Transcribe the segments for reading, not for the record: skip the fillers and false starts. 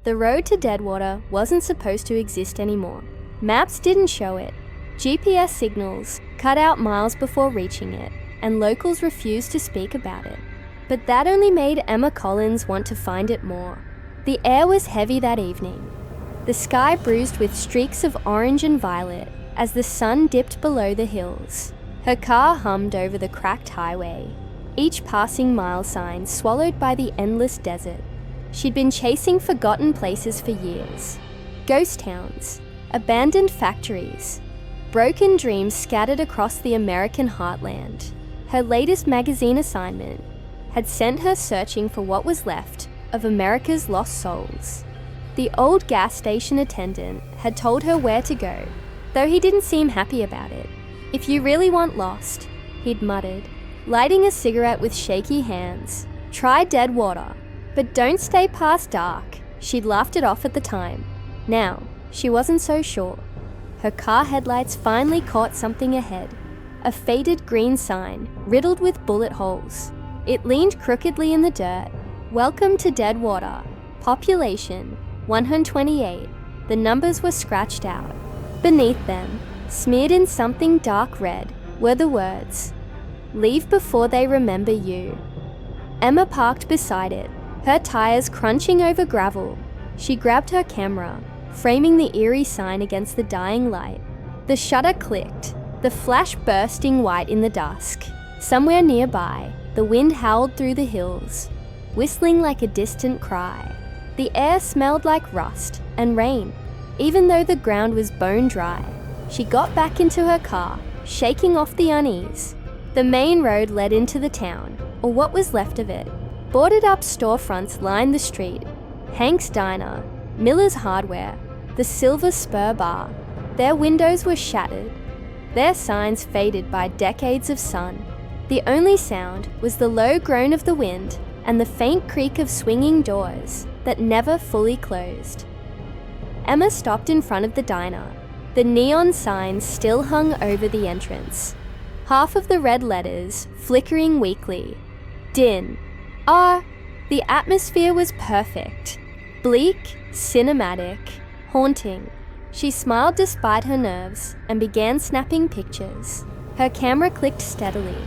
The road to Deadwater wasn't supposed to exist anymore. Maps didn't show it. GPS signals cut out miles before reaching it, and locals refused to speak about it. But that only made Emma Collins want to find it more. The air was heavy that evening. The sky bruised with streaks of orange and violet as the sun dipped below the hills. Her car hummed over the cracked highway, each passing mile sign swallowed by the endless desert. She'd been chasing forgotten places for years. Ghost towns, abandoned factories, broken dreams scattered across the American heartland. Her latest magazine assignment had sent her searching for what was left of America's lost souls. The old gas station attendant had told her where to go, though he didn't seem happy about it. "If you really want lost," he'd muttered, lighting a cigarette with shaky hands, "try Deadwater. But don't stay past dark." She'd laughed it off at the time. Now, she wasn't so sure. Her car headlights finally caught something ahead, a faded green sign riddled with bullet holes. It leaned crookedly in the dirt. "Welcome to Deadwater. Population 128. The numbers were scratched out. Beneath them, smeared in something dark red, were the words, "Leave before they remember you." Emma parked beside it, her tires crunching over gravel. She grabbed her camera, framing the eerie sign against the dying light. The shutter clicked, the flash bursting white in the dusk. Somewhere nearby, the wind howled through the hills, whistling like a distant cry. The air smelled like rust and rain, even though the ground was bone dry. She got back into her car, shaking off the unease. The main road led into the town, or what was left of it. Boarded-up storefronts lined the street. Hank's Diner, Miller's Hardware, the Silver Spur Bar. Their windows were shattered, their signs faded by decades of sun. The only sound was the low groan of the wind and the faint creak of swinging doors that never fully closed. Emma stopped in front of the diner. The neon sign still hung over the entrance, half of the red letters flickering weakly. Din. The atmosphere was perfect. Bleak, cinematic, haunting. She smiled despite her nerves and began snapping pictures. Her camera clicked steadily,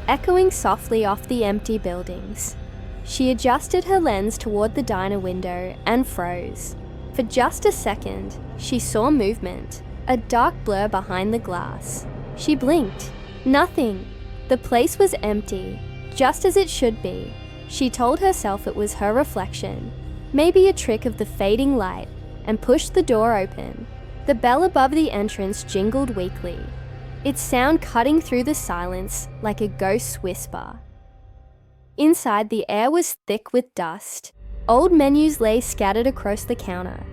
echoing softly off the empty buildings. She adjusted her lens toward the diner window and froze. For just a second, she saw movement, a dark blur behind the glass. She blinked. Nothing. The place was empty, just as it should be. She told herself it was her reflection, maybe a trick of the fading light, and pushed the door open. The bell above the entrance jingled weakly, its sound cutting through the silence like a ghost's whisper. Inside, the air was thick with dust. Old menus lay scattered across the counter,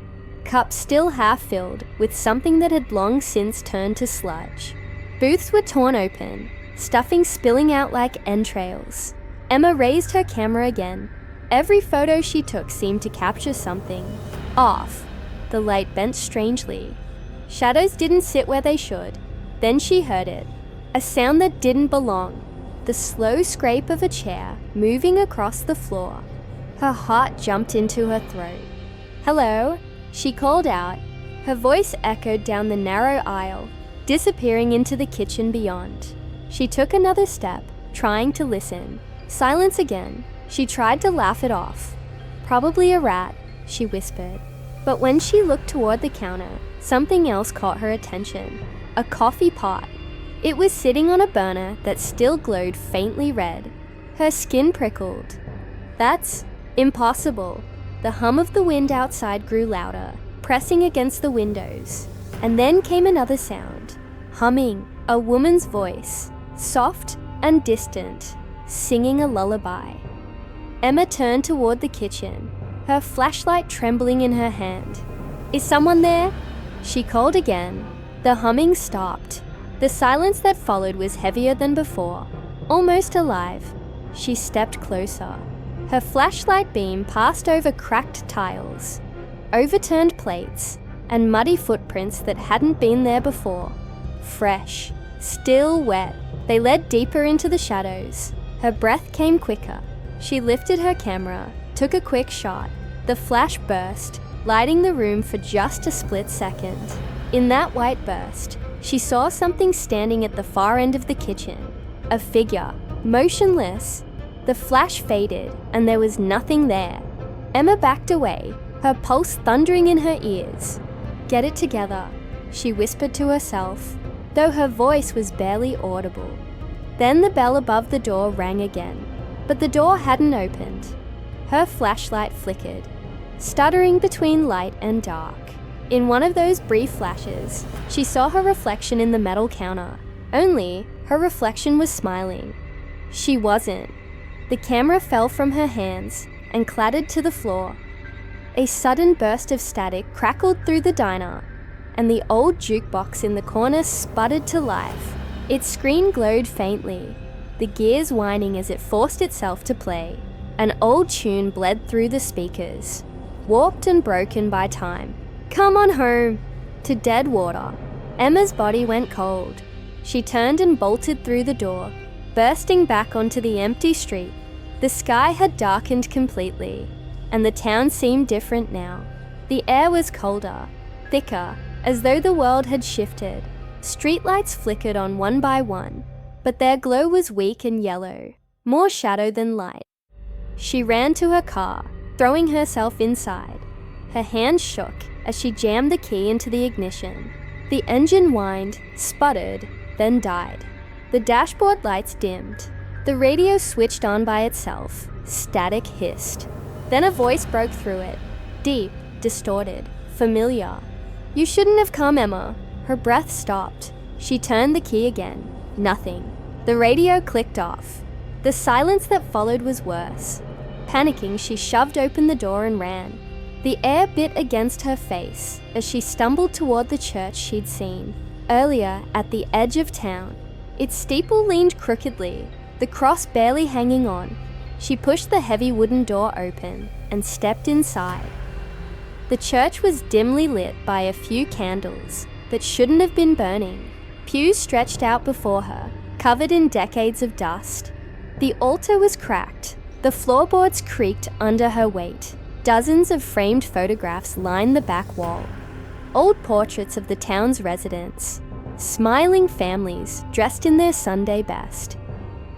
cups still half filled with something that had long since turned to sludge. Booths were torn open, stuffing spilling out like entrails. Emma raised her camera again. Every photo she took seemed to capture something. Off. The light bent strangely. Shadows didn't sit where they should. Then she heard it. A sound that didn't belong. The slow scrape of a chair moving across the floor. Her heart jumped into her throat. "Hello," she called out. Her voice echoed down the narrow aisle, disappearing into the kitchen beyond. She took another step, trying to listen. Silence again. She tried to laugh it off. "Probably a rat," she whispered. But when she looked toward the counter, something else caught her attention. A coffee pot. It was sitting on a burner that still glowed faintly red. Her skin prickled. "That's impossible." The hum of the wind outside grew louder, pressing against the windows. And then came another sound. Humming. A woman's voice. Soft and distant, singing a lullaby. Emma turned toward the kitchen, her flashlight trembling in her hand. "Is someone there?" She called again. The humming stopped. The silence that followed was heavier than before, almost alive. She stepped closer. Her flashlight beam passed over cracked tiles, overturned plates, and muddy footprints that hadn't been there before. Fresh, still wet. They led deeper into the shadows. Her breath came quicker. She lifted her camera, took a quick shot. The flash burst, lighting the room for just a split second. In that white burst, she saw something standing at the far end of the kitchen. A figure, motionless. The flash faded, and there was nothing there. Emma backed away, her pulse thundering in her ears. "Get it together," she whispered to herself, though her voice was barely audible. Then the bell above the door rang again, but the door hadn't opened. Her flashlight flickered, stuttering between light and dark. In one of those brief flashes, she saw her reflection in the metal counter, only her reflection was smiling. She wasn't. The camera fell from her hands and clattered to the floor. A sudden burst of static crackled through the diner, and the old jukebox in the corner sputtered to life. Its screen glowed faintly, the gears whining as it forced itself to play. An old tune bled through the speakers, warped and broken by time. "Come on home!" To Deadwater. Emma's body went cold. She turned and bolted through the door, bursting back onto the empty street. The sky had darkened completely, and the town seemed different now. The air was colder, thicker, as though the world had shifted. Streetlights flickered on one by one, but their glow was weak and yellow, more shadow than light. She ran to her car, throwing herself inside. Her hands shook as she jammed the key into the ignition. The engine whined, sputtered, then died. The dashboard lights dimmed. The radio switched on by itself. Static hissed. Then a voice broke through it, deep, distorted, familiar. "You shouldn't have come, Emma." Her breath stopped. She turned the key again. Nothing. The radio clicked off. The silence that followed was worse. Panicking, she shoved open the door and ran. The air bit against her face as she stumbled toward the church she'd seen earlier at the edge of town. Its steeple leaned crookedly, the cross barely hanging on. She pushed the heavy wooden door open and stepped inside. The church was dimly lit by a few candles that shouldn't have been burning. Pews stretched out before her, covered in decades of dust. The altar was cracked. The floorboards creaked under her weight. Dozens of framed photographs lined the back wall. Old portraits of the town's residents. Smiling families dressed in their Sunday best.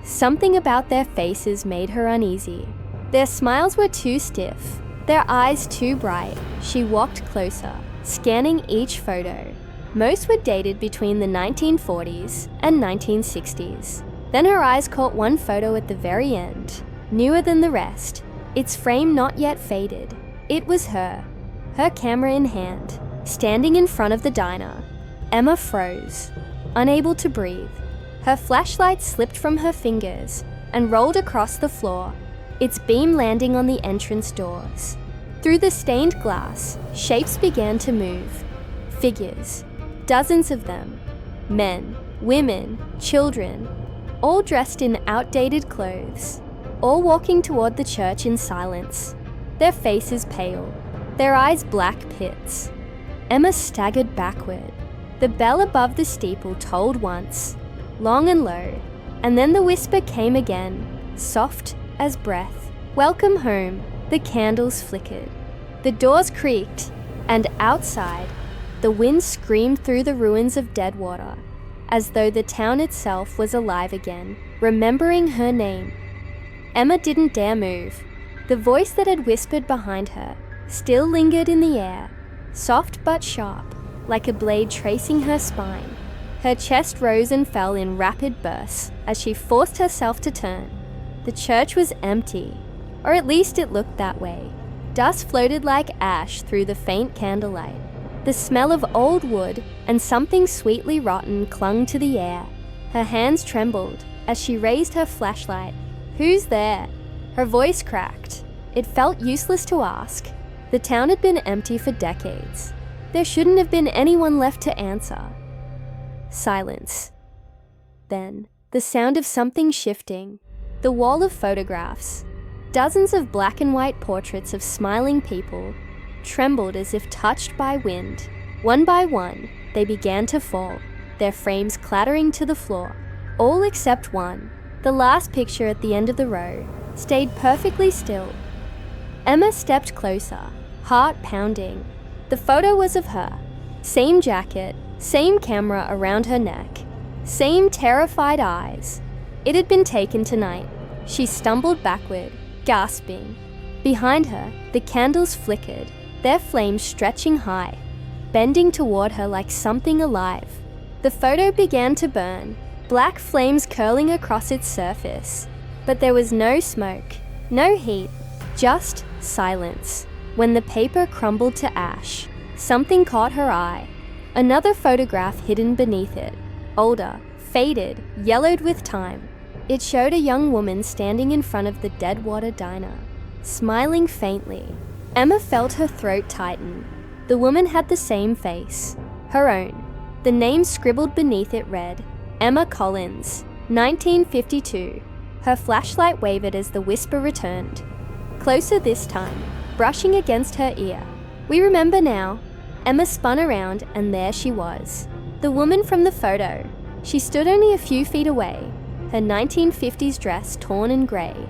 Something about their faces made her uneasy. Their smiles were too stiff, their eyes too bright. She walked closer, scanning each photo. Most were dated between the 1940s and 1960s. Then her eyes caught one photo at the very end, newer than the rest, its frame not yet faded. It was her camera in hand, standing in front of the diner. Emma froze, unable to breathe. Her flashlight slipped from her fingers and rolled across the floor, its beam landing on the entrance doors. Through the stained glass, shapes began to move. Figures, dozens of them. Men, women, children, all dressed in outdated clothes, all walking toward the church in silence, their faces pale, their eyes black pits. Emma staggered backward. The bell above the steeple tolled once, long and low, and then the whisper came again, soft as breath. "Welcome home." The candles flickered. The doors creaked, and outside, the wind screamed through the ruins of Deadwater, as though the town itself was alive again, remembering her name. Emma didn't dare move. The voice that had whispered behind her still lingered in the air, soft but sharp, like a blade tracing her spine. Her chest rose and fell in rapid bursts as she forced herself to turn. The church was empty, or at least it looked that way. Dust floated like ash through the faint candlelight. The smell of old wood and something sweetly rotten clung to the air. Her hands trembled as she raised her flashlight. "Who's there?" Her voice cracked. It felt useless to ask. The town had been empty for decades. There shouldn't have been anyone left to answer. Silence. Then, the sound of something shifting. The wall of photographs, dozens of black and white portraits of smiling people, trembled as if touched by wind. One by one, they began to fall, their frames clattering to the floor. All except one, the last picture at the end of the row, stayed perfectly still. Emma stepped closer, heart pounding. The photo was of her. Same jacket, same camera around her neck, same terrified eyes. It had been taken tonight. She stumbled backward, gasping. Behind her, the candles flickered, their flames stretching high, bending toward her like something alive. The photo began to burn, black flames curling across its surface. But there was no smoke, no heat, just silence. When the paper crumbled to ash, something caught her eye. Another photograph hidden beneath it, older, faded, yellowed with time. It showed a young woman standing in front of the Deadwater diner, smiling faintly. Emma felt her throat tighten. The woman had the same face, her own. The name scribbled beneath it read, Emma Collins, 1952. Her flashlight wavered as the whisper returned. Closer this time, brushing against her ear. We remember now. Emma spun around and there she was. The woman from the photo. She stood only a few feet away, her 1950s dress torn and grey,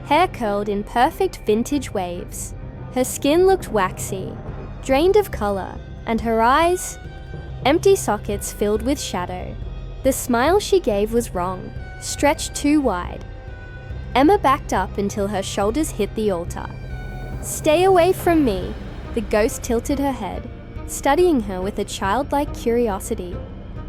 hair curled in perfect vintage waves. Her skin looked waxy, drained of colour, and her eyes, empty sockets filled with shadow. The smile she gave was wrong, stretched too wide. Emma backed up until her shoulders hit the altar. Stay away from me. The ghost tilted her head, studying her with a childlike curiosity.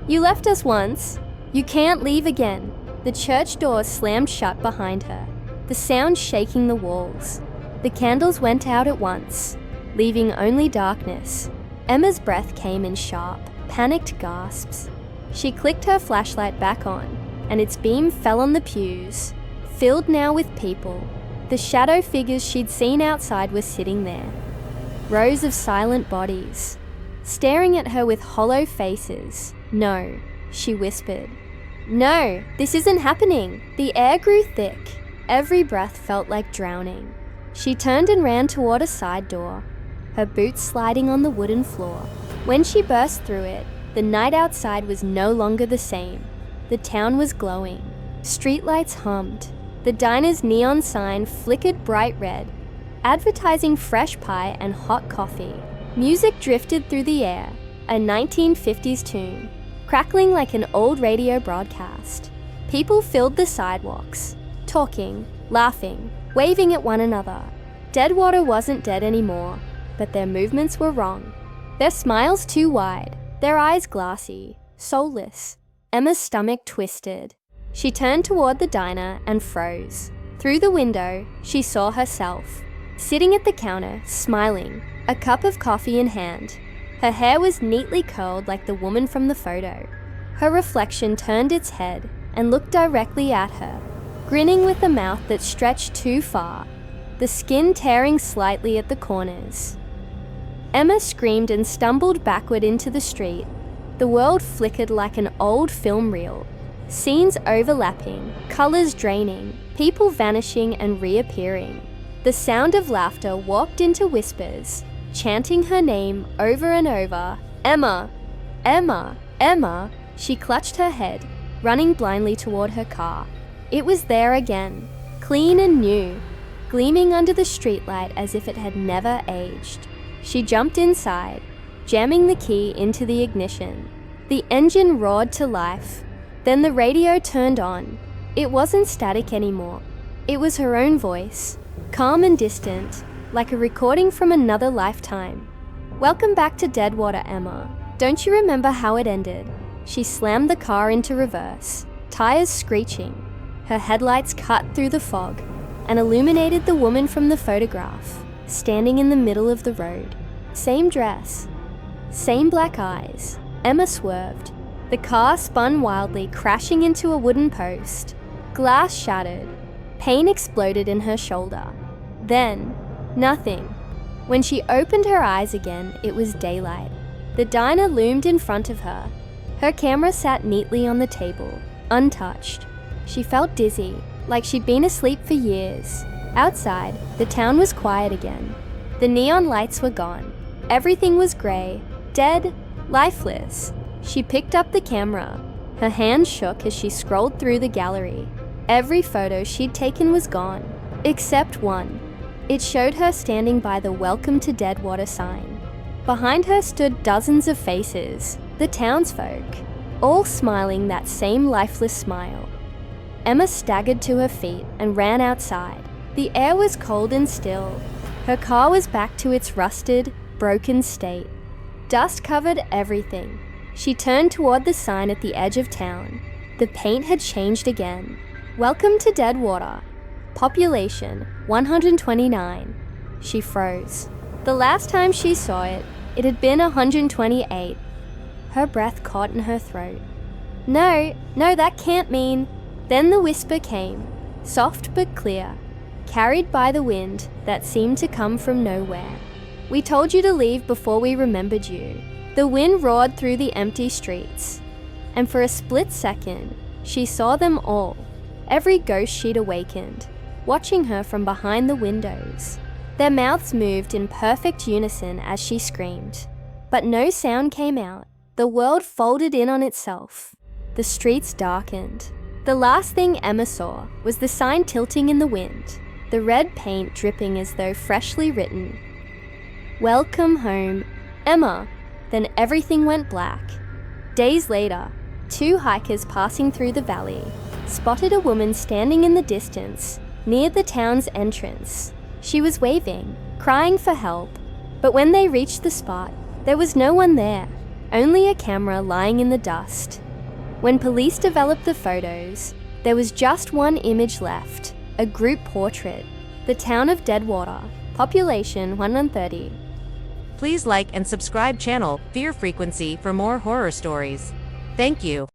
You left us once. You can't leave again. The church door slammed shut behind her, the sound shaking the walls. The candles went out at once, leaving only darkness. Emma's breath came in sharp, panicked gasps. She clicked her flashlight back on, and its beam fell on the pews, filled now with people. The shadow figures she'd seen outside were sitting there. Rows of silent bodies, staring at her with hollow faces. No, she whispered. No, this isn't happening. The air grew thick. Every breath felt like drowning. She turned and ran toward a side door, her boots sliding on the wooden floor. When she burst through it, the night outside was no longer the same. The town was glowing. Streetlights hummed. The diner's neon sign flickered bright red, advertising fresh pie and hot coffee. Music drifted through the air, a 1950s tune, crackling like an old radio broadcast. People filled the sidewalks, talking, laughing, waving at one another. Deadwater wasn't dead anymore, but their movements were wrong. Their smiles too wide, their eyes glassy, soulless. Emma's stomach twisted. She turned toward the diner and froze. Through the window, she saw herself, sitting at the counter, smiling, a cup of coffee in hand. Her hair was neatly curled like the woman from the photo. Her reflection turned its head and looked directly at her, grinning with a mouth that stretched too far, the skin tearing slightly at the corners. Emma screamed and stumbled backward into the street. The world flickered like an old film reel. Scenes overlapping, colours draining, people vanishing and reappearing. The sound of laughter warped into whispers, chanting her name over and over. Emma! Emma! Emma! She clutched her head, running blindly toward her car. It was there again, clean and new, gleaming under the streetlight as if it had never aged. She jumped inside, jamming the key into the ignition. The engine roared to life. Then the radio turned on. It wasn't static anymore. It was her own voice, calm and distant, like a recording from another lifetime. Welcome back to Deadwater, Emma. Don't you remember how it ended? She slammed the car into reverse, tires screeching. Her headlights cut through the fog and illuminated the woman from the photograph, standing in the middle of the road. Same dress, same black eyes. Emma swerved. The car spun wildly, crashing into a wooden post. Glass shattered. Pain exploded in her shoulder. Then, nothing. When she opened her eyes again, it was daylight. The diner loomed in front of her. Her camera sat neatly on the table, untouched. She felt dizzy, like she'd been asleep for years. Outside, the town was quiet again. The neon lights were gone. Everything was grey, dead, lifeless. She picked up the camera. Her hand shook as she scrolled through the gallery. Every photo she'd taken was gone, except one. It showed her standing by the Welcome to Deadwater sign. Behind her stood dozens of faces, the townsfolk, all smiling that same lifeless smile. Emma staggered to her feet and ran outside. The air was cold and still. Her car was back to its rusted, broken state. Dust covered everything. She turned toward the sign at the edge of town. The paint had changed again. Welcome to Deadwater. Population 129. She froze. The last time she saw it, it had been 128. Her breath caught in her throat. No, that can't mean. Then the whisper came, soft but clear, carried by the wind that seemed to come from nowhere. We told you to leave before we remembered you. The wind roared through the empty streets, and for a split second, she saw them all, every ghost she'd awakened, watching her from behind the windows. Their mouths moved in perfect unison as she screamed, but no sound came out. The world folded in on itself. The streets darkened. The last thing Emma saw was the sign tilting in the wind, the red paint dripping as though freshly written. Welcome home, Emma. Then everything went black. Days later, 2 hikers passing through the valley spotted a woman standing in the distance near the town's entrance. She was waving, crying for help, but when they reached the spot, there was no one there, only a camera lying in the dust. When police developed the photos, there was just one image left, a group portrait, the town of Deadwater, population 130. Please like and subscribe channel Fear Frequency for more horror stories. Thank you.